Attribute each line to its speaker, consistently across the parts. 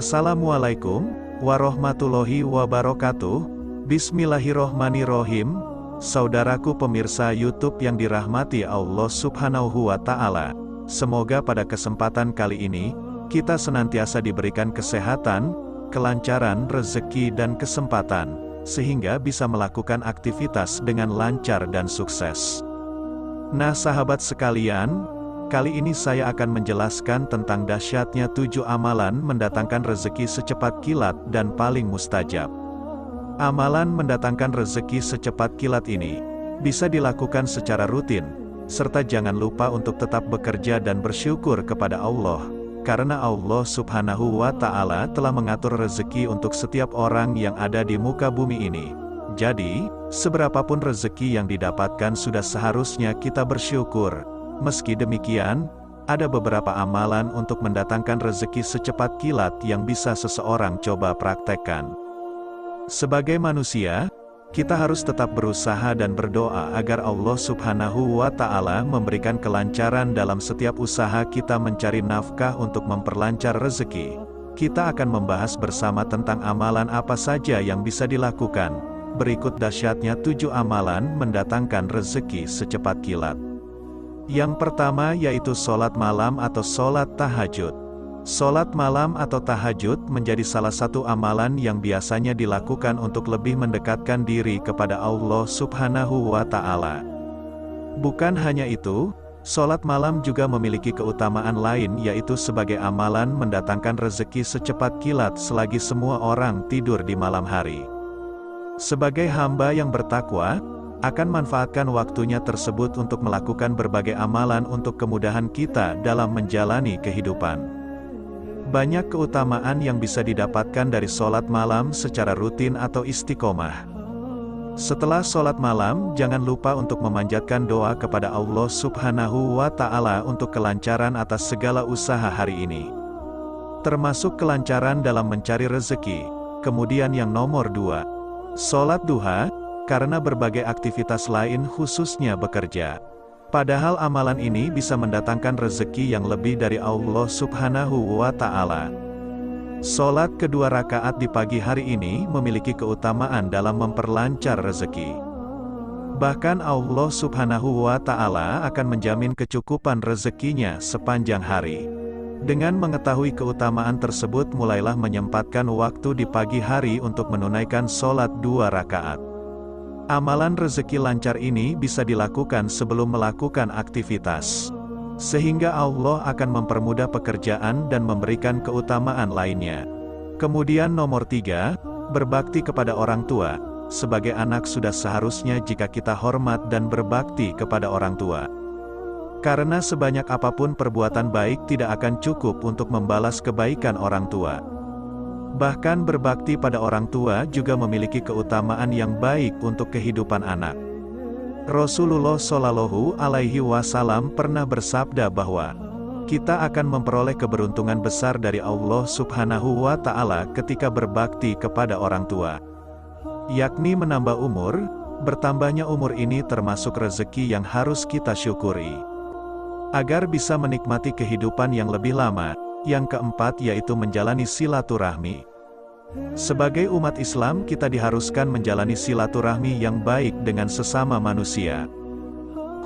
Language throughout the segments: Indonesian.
Speaker 1: Assalamualaikum warahmatullahi wabarakatuh. Bismillahirrohmanirrohim. Saudaraku pemirsa YouTube yang dirahmati Allah Subhanahu wa Ta'ala, semoga pada kesempatan kali ini kita senantiasa diberikan kesehatan, kelancaran rezeki dan kesempatan, sehingga bisa melakukan aktivitas dengan lancar dan sukses. Nah sahabat sekalian, kali ini saya akan menjelaskan tentang dahsyatnya 7 amalan mendatangkan rezeki secepat kilat dan paling mustajab. Amalan mendatangkan rezeki secepat kilat ini bisa dilakukan secara rutin, serta jangan lupa untuk tetap bekerja dan bersyukur kepada Allah, karena Allah Subhanahu wa Ta'ala telah mengatur rezeki untuk setiap orang yang ada di muka bumi ini. Jadi, seberapapun rezeki yang didapatkan sudah seharusnya kita bersyukur. Meski demikian, ada beberapa amalan untuk mendatangkan rezeki secepat kilat yang bisa seseorang coba praktekkan. Sebagai manusia, kita harus tetap berusaha dan berdoa agar Allah Subhanahu wa Ta'ala memberikan kelancaran dalam setiap usaha kita mencari nafkah untuk memperlancar rezeki. Kita akan membahas bersama tentang amalan apa saja yang bisa dilakukan. Berikut dahsyatnya 7 amalan mendatangkan rezeki secepat kilat. Yang pertama yaitu sholat malam atau sholat tahajud. Sholat malam atau tahajud menjadi salah satu amalan yang biasanya dilakukan untuk lebih mendekatkan diri kepada Allah Subhanahu wa Ta'ala. Bukan hanya itu, sholat malam juga memiliki keutamaan lain yaitu sebagai amalan mendatangkan rezeki secepat kilat selagi semua orang tidur di malam hari. Sebagai hamba yang bertakwa, akan manfaatkan waktunya tersebut untuk melakukan berbagai amalan untuk kemudahan kita dalam menjalani kehidupan. Banyak keutamaan yang bisa didapatkan dari sholat malam secara rutin atau istiqomah. Setelah sholat malam, jangan lupa untuk memanjatkan doa kepada Allah Subhanahu wa Ta'ala untuk kelancaran atas segala usaha hari ini, termasuk kelancaran dalam mencari rezeki. Kemudian yang nomor 2, sholat duha, karena berbagai aktivitas lain khususnya bekerja. Padahal amalan ini bisa mendatangkan rezeki yang lebih dari Allah Subhanahu wa Ta'ala. Sholat kedua rakaat di pagi hari ini memiliki keutamaan dalam memperlancar rezeki. Bahkan Allah Subhanahu wa Ta'ala akan menjamin kecukupan rezekinya sepanjang hari. Dengan mengetahui keutamaan tersebut, mulailah menyempatkan waktu di pagi hari untuk menunaikan sholat 2 rakaat. Amalan rezeki lancar ini bisa dilakukan sebelum melakukan aktivitas, sehingga Allah akan mempermudah pekerjaan dan memberikan keutamaan lainnya. Kemudian nomor 3, berbakti kepada orang tua. Sebagai anak sudah seharusnya jika kita hormat dan berbakti kepada orang tua. Karena sebanyak apapun perbuatan baik tidak akan cukup untuk membalas kebaikan orang tua. Bahkan berbakti pada orang tua juga memiliki keutamaan yang baik untuk kehidupan anak. Rasulullah Shallallahu Alaihi Wasallam pernah bersabda bahwa kita akan memperoleh keberuntungan besar dari Allah Subhanahu wa Ta'ala ketika berbakti kepada orang tua, yakni menambah umur. Bertambahnya umur ini termasuk rezeki yang harus kita syukuri, agar bisa menikmati kehidupan yang lebih lama. Yang keempat yaitu menjalani silaturahmi. Sebagai umat Islam kita diharuskan menjalani silaturahmi yang baik dengan sesama manusia,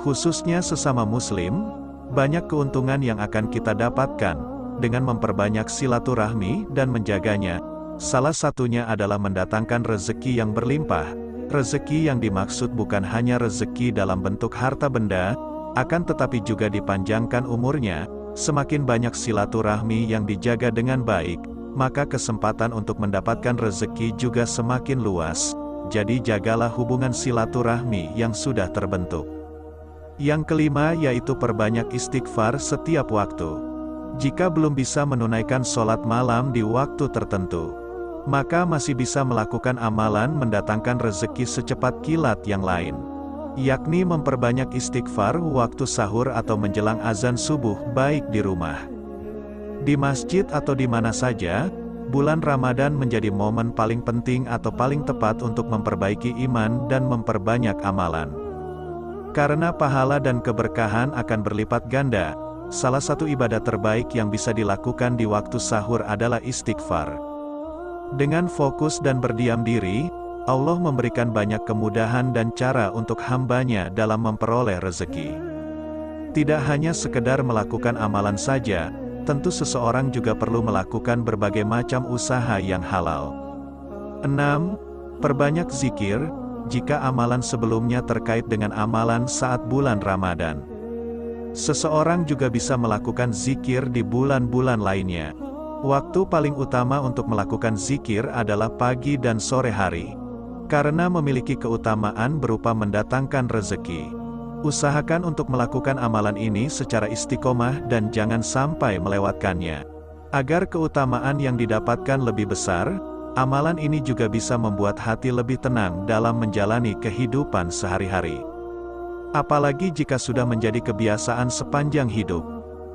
Speaker 1: khususnya sesama muslim. Banyak keuntungan yang akan kita dapatkan dengan memperbanyak silaturahmi dan menjaganya. Salah satunya adalah mendatangkan rezeki yang berlimpah. Rezeki yang dimaksud bukan hanya rezeki dalam bentuk harta benda, akan tetapi juga dipanjangkan umurnya. Semakin banyak silaturahmi yang dijaga dengan baik, maka kesempatan untuk mendapatkan rezeki juga semakin luas. Jadi jagalah hubungan silaturahmi yang sudah terbentuk. Yang kelima yaitu perbanyak istighfar setiap waktu. Jika belum bisa menunaikan sholat malam di waktu tertentu, maka masih bisa melakukan amalan mendatangkan rezeki secepat kilat yang lain, yakni memperbanyak istighfar waktu sahur atau menjelang azan subuh, baik di rumah, di masjid atau di mana saja. Bulan Ramadan menjadi momen paling penting atau paling tepat untuk memperbaiki iman dan memperbanyak amalan. Karena pahala dan keberkahan akan berlipat ganda salah satu ibadah terbaik yang bisa dilakukan di waktu sahur adalah istighfar. Dengan fokus dan berdiam diri, Allah memberikan banyak kemudahan dan cara untuk hamba-Nya dalam memperoleh rezeki. Tidak hanya sekedar melakukan amalan saja, tentu seseorang juga perlu melakukan berbagai macam usaha yang halal. 6. Perbanyak zikir, jika amalan sebelumnya terkait dengan amalan saat bulan Ramadan. Seseorang juga bisa melakukan zikir di bulan-bulan lainnya. Waktu paling utama untuk melakukan zikir adalah pagi dan sore hari, karena memiliki keutamaan berupa mendatangkan rezeki. Usahakan untuk melakukan amalan ini secara istiqomah dan jangan sampai melewatkannya. Agar keutamaan yang didapatkan lebih besar, amalan ini juga bisa membuat hati lebih tenang dalam menjalani kehidupan sehari-hari. Apalagi jika sudah menjadi kebiasaan sepanjang hidup.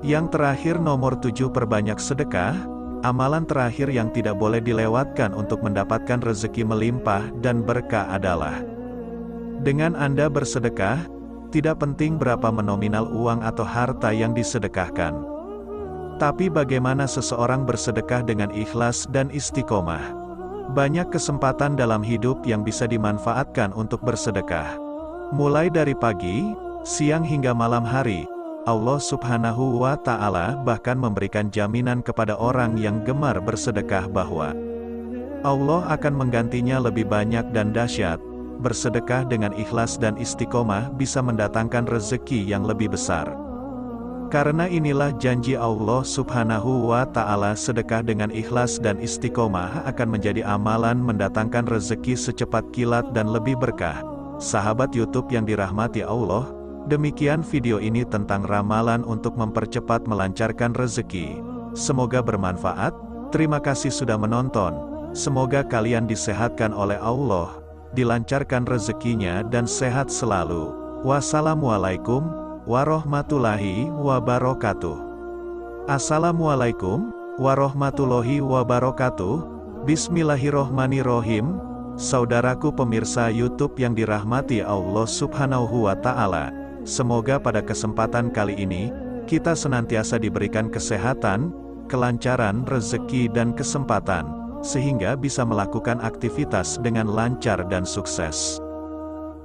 Speaker 1: Yang terakhir nomor 7, perbanyak sedekah. Amalan terakhir yang tidak boleh dilewatkan untuk mendapatkan rezeki melimpah dan berkah adalah dengan Anda bersedekah, tidak penting berapa nominal uang atau harta yang disedekahkan. Tapi bagaimana seseorang bersedekah dengan ikhlas dan istiqomah. Banyak kesempatan dalam hidup yang bisa dimanfaatkan untuk bersedekah. Mulai dari pagi, siang hingga malam hari, Allah Subhanahu wa Ta'ala bahkan memberikan jaminan kepada orang yang gemar bersedekah bahwa Allah akan menggantinya lebih banyak dan dahsyat. Bersedekah dengan ikhlas dan istiqomah bisa mendatangkan rezeki yang lebih besar. Karena inilah janji Allah Subhanahu wa Ta'ala, sedekah dengan ikhlas dan istiqomah akan menjadi amalan mendatangkan rezeki secepat kilat dan lebih berkah. Sahabat YouTube yang dirahmati Allah, demikian video ini tentang ramalan untuk mempercepat melancarkan rezeki. Semoga bermanfaat. Terima kasih sudah menonton. Semoga kalian disehatkan oleh Allah, dilancarkan rezekinya dan sehat selalu. Wassalamualaikum warahmatullahi wabarakatuh. Assalamualaikum warahmatullahi wabarakatuh. Bismillahirrohmanirrohim. Saudaraku pemirsa YouTube yang dirahmati Allah Subhanahu wa Ta'ala, semoga pada kesempatan kali ini, kita senantiasa diberikan kesehatan, kelancaran rezeki dan kesempatan, sehingga bisa melakukan aktivitas dengan lancar dan sukses.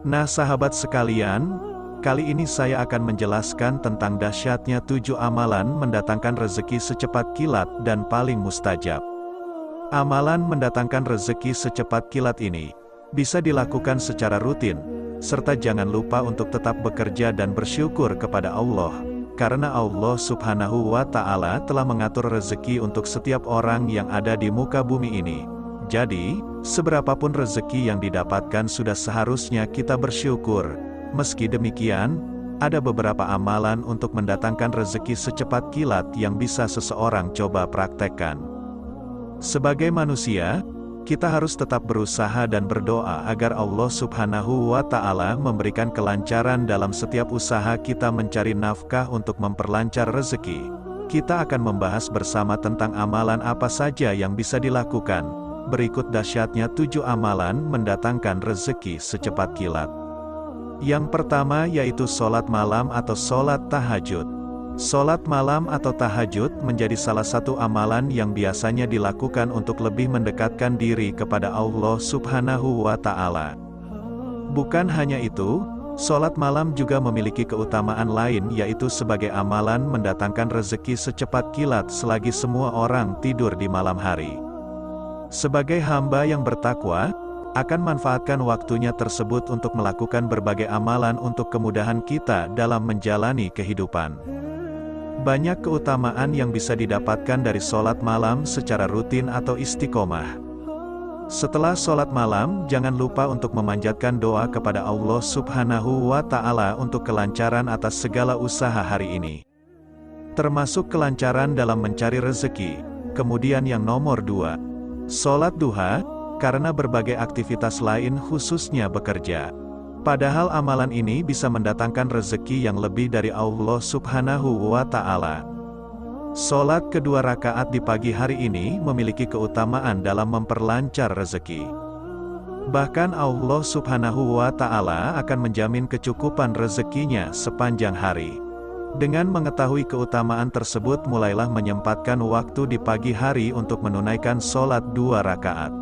Speaker 1: Nah sahabat sekalian, kali ini saya akan menjelaskan tentang dahsyatnya 7 amalan mendatangkan rezeki secepat kilat dan paling mustajab. Amalan mendatangkan rezeki secepat kilat ini bisa dilakukan secara rutin, serta jangan lupa untuk tetap bekerja dan bersyukur kepada Allah, karena Allah Subhanahu wa Ta'ala telah mengatur rezeki untuk setiap orang yang ada di muka bumi ini. Jadi, seberapapun rezeki yang didapatkan sudah seharusnya kita bersyukur. Meski demikian, ada beberapa amalan untuk mendatangkan rezeki secepat kilat yang bisa seseorang coba praktekkan. Sebagai manusia, kita harus tetap berusaha dan berdoa agar Allah Subhanahu wa Ta'ala memberikan kelancaran dalam setiap usaha kita mencari nafkah untuk memperlancar rezeki. Kita akan membahas bersama tentang amalan apa saja yang bisa dilakukan. Berikut dahsyatnya 7 amalan mendatangkan rezeki secepat kilat. Yang pertama yaitu sholat malam atau sholat tahajud. Sholat malam atau tahajud menjadi salah satu amalan yang biasanya dilakukan untuk lebih mendekatkan diri kepada Allah Subhanahu wa Ta'ala. Bukan hanya itu, sholat malam juga memiliki keutamaan lain, yaitu sebagai amalan mendatangkan rezeki secepat kilat selagi semua orang tidur di malam hari. Sebagai hamba yang bertakwa, akan manfaatkan waktunya tersebut untuk melakukan berbagai amalan untuk kemudahan kita dalam menjalani kehidupan. Banyak keutamaan yang bisa didapatkan dari sholat malam secara rutin atau istiqomah. Setelah sholat malam, jangan lupa untuk memanjatkan doa kepada Allah Subhanahu wa Ta'ala untuk kelancaran atas segala usaha hari ini, termasuk kelancaran dalam mencari rezeki. Kemudian yang nomor 2, sholat duha, karena berbagai aktivitas lain khususnya bekerja. Padahal amalan ini bisa mendatangkan rezeki yang lebih dari Allah Subhanahu wa Ta'ala. Sholat kedua rakaat di pagi hari ini memiliki keutamaan dalam memperlancar rezeki. Bahkan Allah Subhanahu wa Ta'ala akan menjamin kecukupan rezekinya sepanjang hari. Dengan mengetahui keutamaan tersebut mulailah menyempatkan waktu di pagi hari untuk menunaikan sholat 2 rakaat.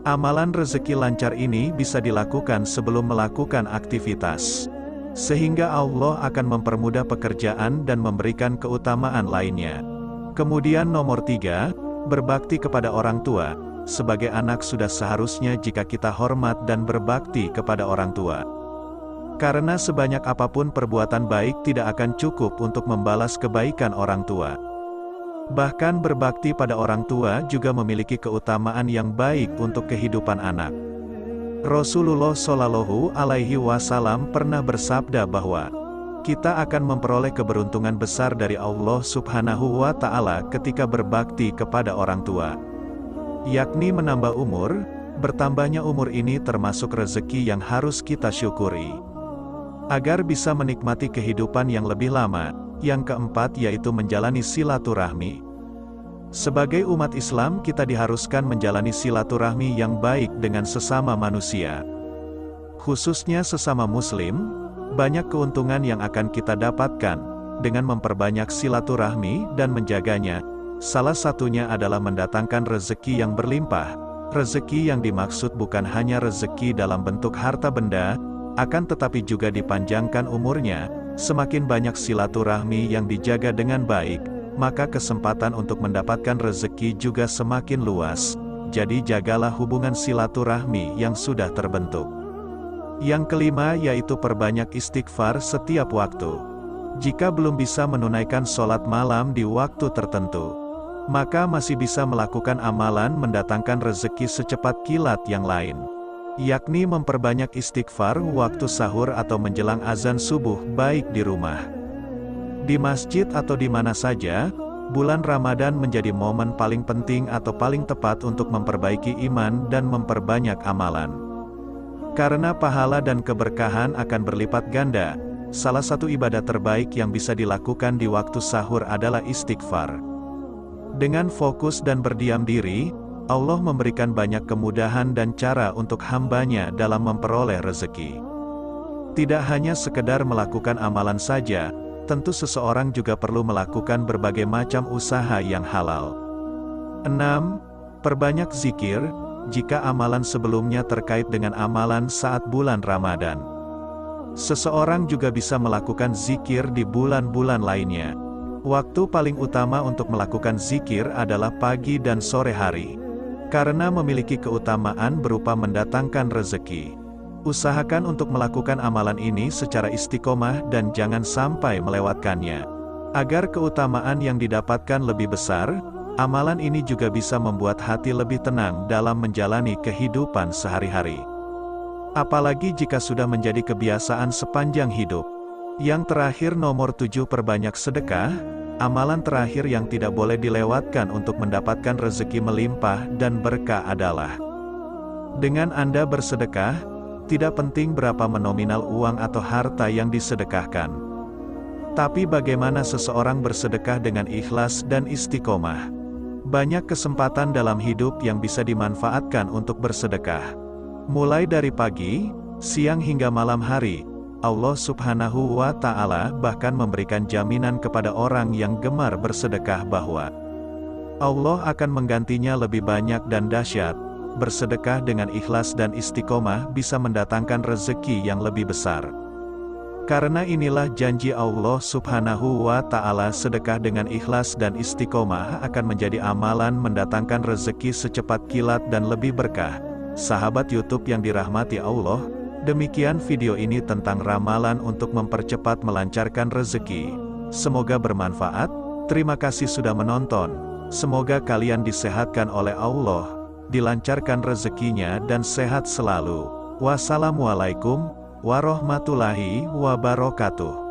Speaker 1: Amalan rezeki lancar ini bisa dilakukan sebelum melakukan aktivitas, sehingga Allah akan mempermudah pekerjaan dan memberikan keutamaan lainnya. Kemudian nomor 3, berbakti kepada orang tua. Sebagai anak sudah seharusnya jika kita hormat dan berbakti kepada orang tua. Karena sebanyak apapun perbuatan baik tidak akan cukup untuk membalas kebaikan orang tua. Bahkan berbakti pada orang tua juga memiliki keutamaan yang baik untuk kehidupan anak. Rasulullah Shallallahu Alaihi Wasallam pernah bersabda bahwa kita akan memperoleh keberuntungan besar dari Allah Subhanahu wa Ta'ala ketika berbakti kepada orang tua, yakni menambah umur. Bertambahnya umur ini termasuk rezeki yang harus kita syukuri, agar bisa menikmati kehidupan yang lebih lama. Yang keempat yaitu menjalani silaturahmi. Sebagai umat Islam kita diharuskan menjalani silaturahmi yang baik dengan sesama manusia. Khususnya sesama muslim, banyak keuntungan yang akan kita dapatkan dengan memperbanyak silaturahmi dan menjaganya. Salah satunya adalah mendatangkan rezeki yang berlimpah. Rezeki yang dimaksud bukan hanya rezeki dalam bentuk harta benda, akan tetapi juga dipanjangkan umurnya. Semakin banyak silaturahmi yang dijaga dengan baik, maka kesempatan untuk mendapatkan rezeki juga semakin luas. Jadi jagalah hubungan silaturahmi yang sudah terbentuk. Yang kelima yaitu perbanyak istighfar setiap waktu. Jika belum bisa menunaikan sholat malam di waktu tertentu, maka masih bisa melakukan amalan mendatangkan rezeki secepat kilat yang lain, yakni memperbanyak istighfar waktu sahur atau menjelang azan subuh, baik di rumah, di masjid atau di mana saja. Bulan Ramadan menjadi momen paling penting atau paling tepat untuk memperbaiki iman dan memperbanyak amalan. Karena pahala dan keberkahan akan berlipat ganda. Salah satu ibadah terbaik yang bisa dilakukan di waktu sahur adalah istighfar. Dengan fokus dan berdiam diri, Allah memberikan banyak kemudahan dan cara untuk hambanya dalam memperoleh rezeki. Tidak hanya sekedar melakukan amalan saja, tentu seseorang juga perlu melakukan berbagai macam usaha yang halal. 6. Perbanyak zikir. Jika amalan sebelumnya terkait dengan amalan saat bulan Ramadan, seseorang juga bisa melakukan zikir di bulan-bulan lainnya. Waktu paling utama untuk melakukan zikir adalah pagi dan sore hari, karena memiliki keutamaan berupa mendatangkan rezeki. Usahakan untuk melakukan amalan ini secara istiqomah dan jangan sampai melewatkannya. Agar keutamaan yang didapatkan lebih besar, amalan ini juga bisa membuat hati lebih tenang dalam menjalani kehidupan sehari-hari. Apalagi jika sudah menjadi kebiasaan sepanjang hidup. Yang terakhir nomor 7, perbanyak sedekah. Amalan terakhir yang tidak boleh dilewatkan untuk mendapatkan rezeki melimpah dan berkah adalah dengan Anda bersedekah. Tidak penting berapa nominal uang atau harta yang disedekahkan, tapi bagaimana seseorang bersedekah dengan ikhlas dan istiqomah. Banyak kesempatan dalam hidup yang bisa dimanfaatkan untuk bersedekah. Mulai dari pagi, siang hingga malam hari, Allah Subhanahu wa Ta'ala bahkan memberikan jaminan kepada orang yang gemar bersedekah bahwa Allah akan menggantinya lebih banyak dan dahsyat. Bersedekah dengan ikhlas dan istiqomah bisa mendatangkan rezeki yang lebih besar. Karena inilah janji Allah Subhanahu wa Ta'ala, sedekah dengan ikhlas dan istiqomah akan menjadi amalan mendatangkan rezeki secepat kilat dan lebih berkah. Sahabat YouTube yang dirahmati Allah, demikian video ini tentang ramalan untuk mempercepat melancarkan rezeki. Semoga bermanfaat. Terima kasih sudah menonton. Semoga kalian disehatkan oleh Allah, dilancarkan rezekinya dan sehat selalu. Wassalamualaikum warahmatullahi wabarakatuh.